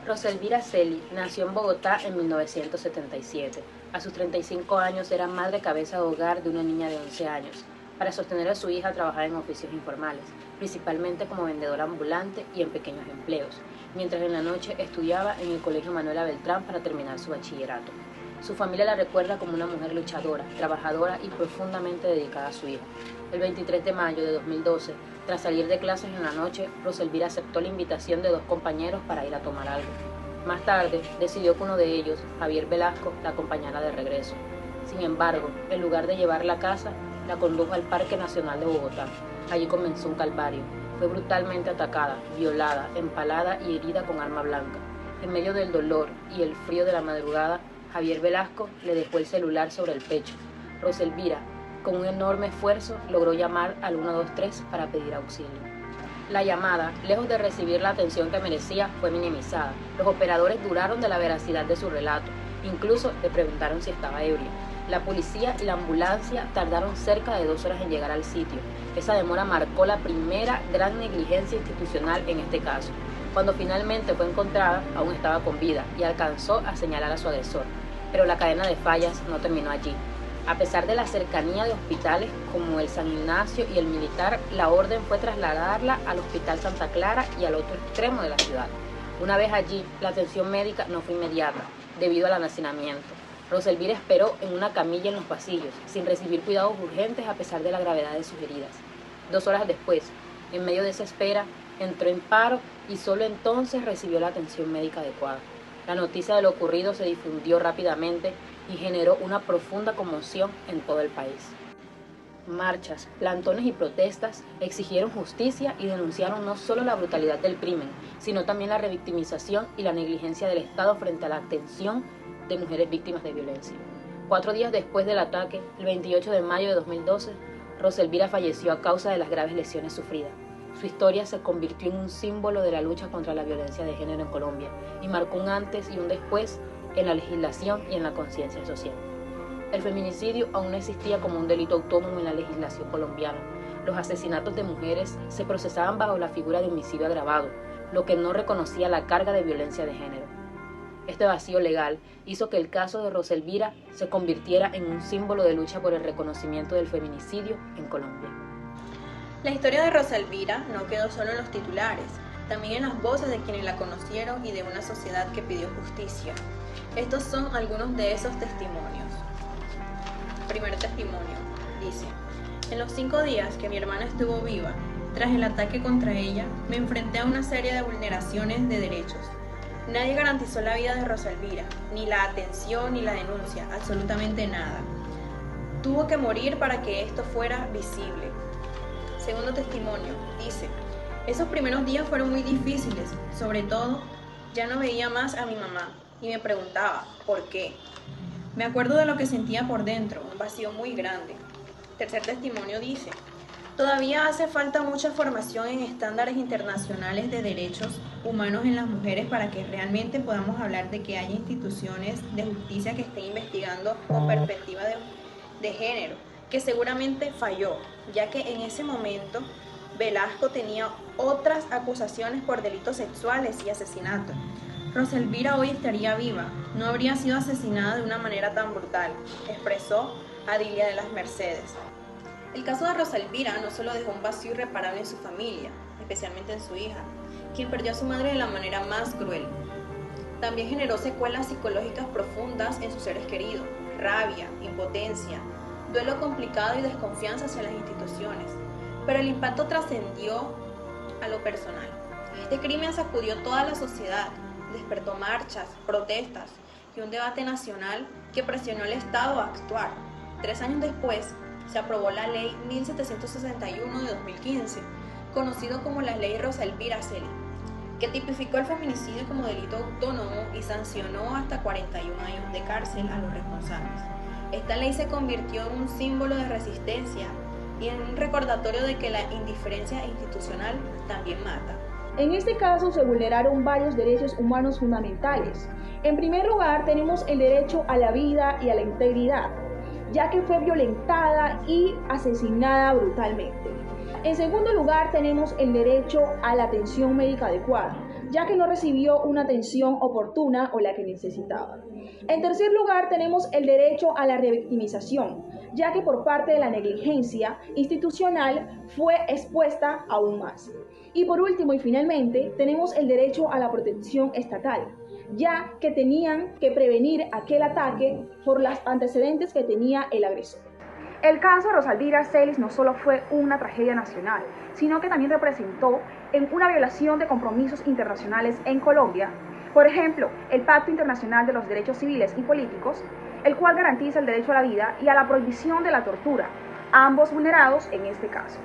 Roselvira Celi nació en Bogotá en 1977. A sus 35 años era madre cabeza de hogar de una niña de 11 años. Para sostener a su hija trabajaba en oficios informales, principalmente como vendedora ambulante y en pequeños empleos, mientras en la noche estudiaba en el Colegio Manuela Beltrán para terminar su bachillerato. Su familia la recuerda como una mujer luchadora, trabajadora y profundamente dedicada a su hija. El 23 de mayo de 2012, tras salir de clases en la noche, Roselvira aceptó la invitación de dos compañeros para ir a tomar algo. Más tarde, decidió que uno de ellos, Javier Velasco, la acompañara de regreso. Sin embargo, en lugar de llevarla a casa, la condujo al Parque Nacional de Bogotá. Allí comenzó un calvario. Fue brutalmente atacada, violada, empalada y herida con arma blanca. En medio del dolor y el frío de la madrugada, Javier Velasco le dejó el celular sobre el pecho. Roselvira, con un enorme esfuerzo, logró llamar al 123 para pedir auxilio. La llamada, lejos de recibir la atención que merecía, fue minimizada. Los operadores dudaron de la veracidad de su relato. Incluso le preguntaron si estaba ebria. La policía y la ambulancia tardaron cerca de 2 horas en llegar al sitio. Esa demora marcó la primera gran negligencia institucional en este caso. Cuando finalmente fue encontrada, aún estaba con vida y alcanzó a señalar a su agresor. Pero la cadena de fallas no terminó allí. A pesar de la cercanía de hospitales como el San Ignacio y el Militar, la orden fue trasladarla al Hospital Santa Clara y al otro extremo de la ciudad. Una vez allí, la atención médica no fue inmediata, debido al hacinamiento. Roselvira esperó en una camilla en los pasillos, sin recibir cuidados urgentes a pesar de la gravedad de sus heridas. 2 horas después, en medio de esa espera, entró en paro y solo entonces recibió la atención médica adecuada. La noticia de lo ocurrido se difundió rápidamente y generó una profunda conmoción en todo el país. Marchas, plantones y protestas exigieron justicia y denunciaron no solo la brutalidad del crimen, sino también la revictimización y la negligencia del Estado frente a la atención de mujeres víctimas de violencia. 4 días después del ataque, el 28 de mayo de 2012, Roselvira falleció a causa de las graves lesiones sufridas. Su historia se convirtió en un símbolo de la lucha contra la violencia de género en Colombia y marcó un antes y un después en la legislación y en la conciencia social. El feminicidio aún no existía como un delito autónomo en la legislación colombiana. Los asesinatos de mujeres se procesaban bajo la figura de homicidio agravado, lo que no reconocía la carga de violencia de género. Este vacío legal hizo que el caso de Roselvira se convirtiera en un símbolo de lucha por el reconocimiento del feminicidio en Colombia. La historia de Roselvira no quedó solo en los titulares, también en las voces de quienes la conocieron y de una sociedad que pidió justicia. Estos son algunos de esos testimonios. Primer testimonio, dice: en los 5 días que mi hermana estuvo viva, tras el ataque contra ella, me enfrenté a una serie de vulneraciones de derechos. Nadie garantizó la vida de Roselvira, ni la atención ni la denuncia, absolutamente nada. Tuvo que morir para que esto fuera visible. Segundo testimonio, dice: esos primeros días fueron muy difíciles, sobre todo, ya no veía más a mi mamá y me preguntaba, ¿por qué? Me acuerdo de lo que sentía por dentro, un vacío muy grande. Tercer testimonio dice: todavía hace falta mucha formación en estándares internacionales de derechos humanos en las mujeres para que realmente podamos hablar de que haya instituciones de justicia que estén investigando con perspectiva de género, que seguramente falló, ya que en ese momento Velasco tenía otras acusaciones por delitos sexuales y asesinato. Roselvira hoy estaría viva, no habría sido asesinada de una manera tan brutal, expresó Adilia de las Mercedes. El caso de Roselvira no solo dejó un vacío irreparable en su familia, especialmente en su hija, quien perdió a su madre de la manera más cruel. También generó secuelas psicológicas profundas en sus seres queridos, rabia, impotencia, duelo complicado y desconfianza hacia las instituciones. Pero el impacto trascendió a lo personal. Este crimen sacudió toda la sociedad, despertó marchas, protestas y un debate nacional que presionó al Estado a actuar. 3 años después, se aprobó la Ley 1761 de 2015, conocido como la Ley Roselvira Celi, que tipificó el feminicidio como delito autónomo y sancionó hasta 41 años de cárcel a los responsables. Esta ley se convirtió en un símbolo de resistencia y en un recordatorio de que la indiferencia institucional también mata. En este caso se vulneraron varios derechos humanos fundamentales. En primer lugar, tenemos el derecho a la vida y a la integridad, ya que fue violentada y asesinada brutalmente. En segundo lugar, tenemos el derecho a la atención médica adecuada, ya que no recibió una atención oportuna o la que necesitaba. En tercer lugar, tenemos el derecho a la revictimización, ya que por parte de la negligencia institucional fue expuesta aún más. Y por último y finalmente, tenemos el derecho a la protección estatal, ya que tenían que prevenir aquel ataque por los antecedentes que tenía el agresor. El caso de Rosalvira Celis no solo fue una tragedia nacional, sino que también representó una violación de compromisos internacionales en Colombia. Por ejemplo, el Pacto Internacional de los Derechos Civiles y Políticos, el cual garantiza el derecho a la vida y a la prohibición de la tortura, ambos vulnerados en este caso.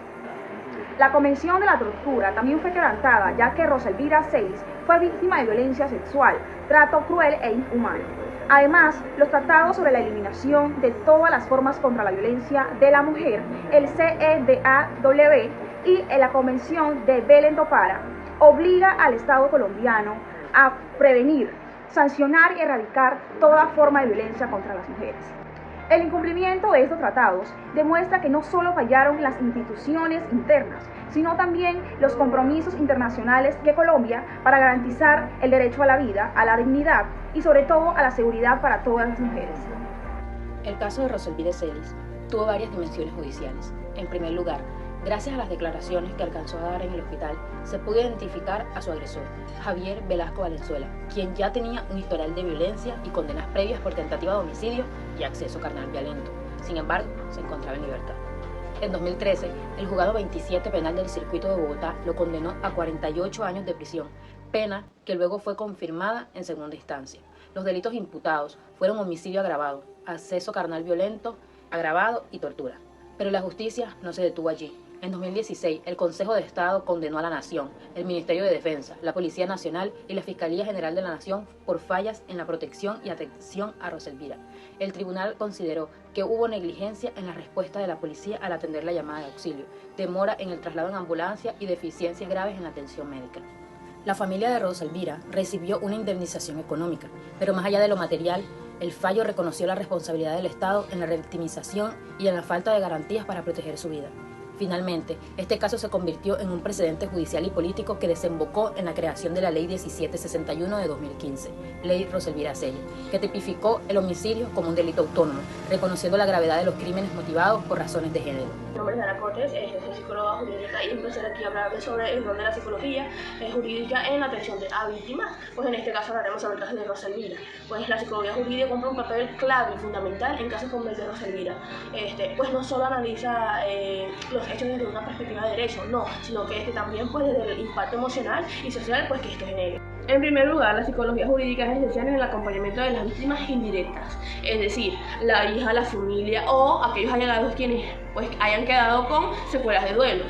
La Convención de la Tortura también fue quebrantada, ya que Rosalvira Celis fue víctima de violencia sexual, trato cruel e inhumano. Además, los tratados sobre la eliminación de todas las formas contra la violencia de la mujer, el CEDAW y la Convención de Belém do Pará, obliga al Estado colombiano a prevenir, sancionar y erradicar toda forma de violencia contra las mujeres. El incumplimiento de estos tratados demuestra que no solo fallaron las instituciones internas, sino también los compromisos internacionales de Colombia para garantizar el derecho a la vida, a la dignidad y sobre todo a la seguridad para todas las mujeres. El caso de Rosalvira Celis tuvo varias dimensiones judiciales. En primer lugar, gracias a las declaraciones que alcanzó a dar en el hospital, se pudo identificar a su agresor, Javier Velasco Valenzuela, quien ya tenía un historial de violencia y condenas previas por tentativa de homicidio y acceso carnal violento. Sin embargo, se encontraba en libertad. En 2013, el juzgado 27 penal del circuito de Bogotá lo condenó a 48 años de prisión, pena que luego fue confirmada en segunda instancia. Los delitos imputados fueron homicidio agravado, acceso carnal violento agravado y tortura. Pero la justicia no se detuvo allí. En 2016, el Consejo de Estado condenó a la Nación, el Ministerio de Defensa, la Policía Nacional y la Fiscalía General de la Nación por fallas en la protección y atención a Rosalvira. El tribunal consideró que hubo negligencia en la respuesta de la policía al atender la llamada de auxilio, demora en el traslado en ambulancia y deficiencias graves en la atención médica. La familia de Rosalvira recibió una indemnización económica, pero más allá de lo material, el fallo reconoció la responsabilidad del Estado en la revictimización y en la falta de garantías para proteger su vida. Finalmente, este caso se convirtió en un precedente judicial y político que desembocó en la creación de la Ley 1761 de 2015, Ley Rosalvira Celis, que tipificó el homicidio como un delito autónomo, reconociendo la gravedad de los crímenes motivados por razones de género. Mi nombre es Ana Cortés, soy psicóloga jurídica y empezaré aquí a hablarles sobre el rol de la psicología jurídica en la atención a víctimas. Pues en este caso hablaremos sobre el caso de Rosalvira. Pues la psicología jurídica cumple un papel clave y fundamental en casos como el de Rosalvira. Pues no solo analiza los hechos desde una perspectiva de derecho, no, sino que también pues desde el impacto emocional y social pues que esto genere. En primer lugar, la psicología jurídica es esencial en el acompañamiento de las víctimas indirectas, es decir, la hija, la familia o aquellos allegados quienes pues hayan quedado con secuelas de duelo,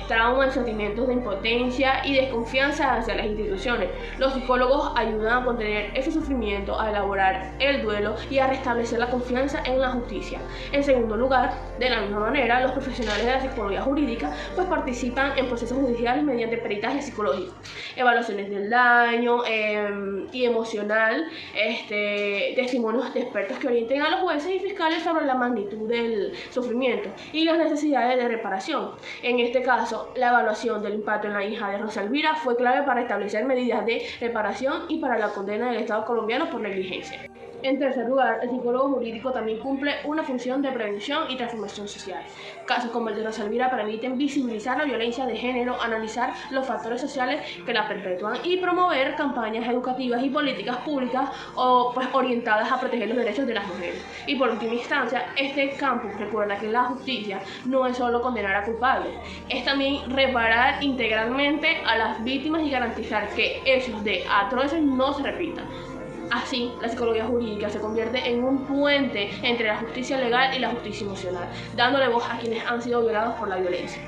traumas, sentimientos de impotencia y desconfianza hacia las instituciones. Los psicólogos ayudan a contener ese sufrimiento, a elaborar el duelo y a restablecer la confianza en la justicia. En segundo lugar, de la misma manera, los profesionales de la psicología jurídica pues participan en procesos judiciales mediante peritaje psicológico, evaluaciones del daño y emocional, testimonios de expertos que orienten a los jueces y fiscales sobre la magnitud del sufrimiento y las necesidades de reparación. En este caso, la evaluación del impacto en la hija de Rosalvira fue clave para establecer medidas de reparación y para la condena del Estado colombiano por negligencia. En tercer lugar, el psicólogo jurídico también cumple una función de prevención y transformación social. Casos como el de Rosalvira permiten visibilizar la violencia de género, analizar los factores sociales que la perpetúan y promover campañas educativas y políticas públicas orientadas a proteger los derechos de las mujeres. Y por última instancia, este campo recuerda que la justicia no es solo condenar a culpables, es también reparar integralmente a las víctimas y garantizar que hechos de atroces no se repitan. Así, la psicología jurídica se convierte en un puente entre la justicia legal y la justicia emocional, dándole voz a quienes han sido violados por la violencia.